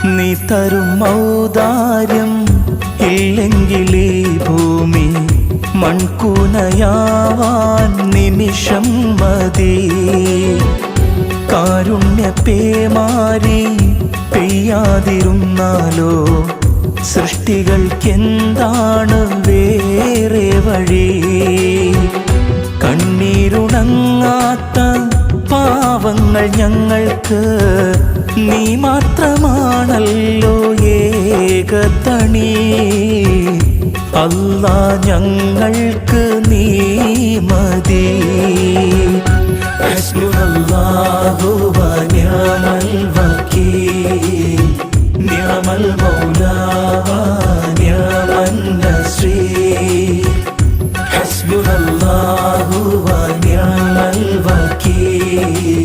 നീ തരും ഔദാര്യം ഇല്ലെങ്കിലീ ഭൂമി മൺകൂനയാവാൻ നിമിഷം മതി. കാരുണ്യ പേമാരി പെയ്യാതിരുന്നാലോ സൃഷ്ടികൾക്കെന്താണ് വേറെ വഴി? കണ്ണീരുണങ്ങാത്ത പാവങ്ങൾ ഞങ്ങൾക്ക് നീ മാത്രമാണല്ലോ ഏകതണി. അല്ലാ ഞങ്ങൾക്ക് നീ മതി. ഹസ്ബുനല്ലാഹു വ നിഅമൽ വകീൽ, നിഅമൽ മൗലാ വ നിഅമൻ നസീർ. ഹസ്ബുനല്ലാഹു വ നിഅമൽ വകീൽ.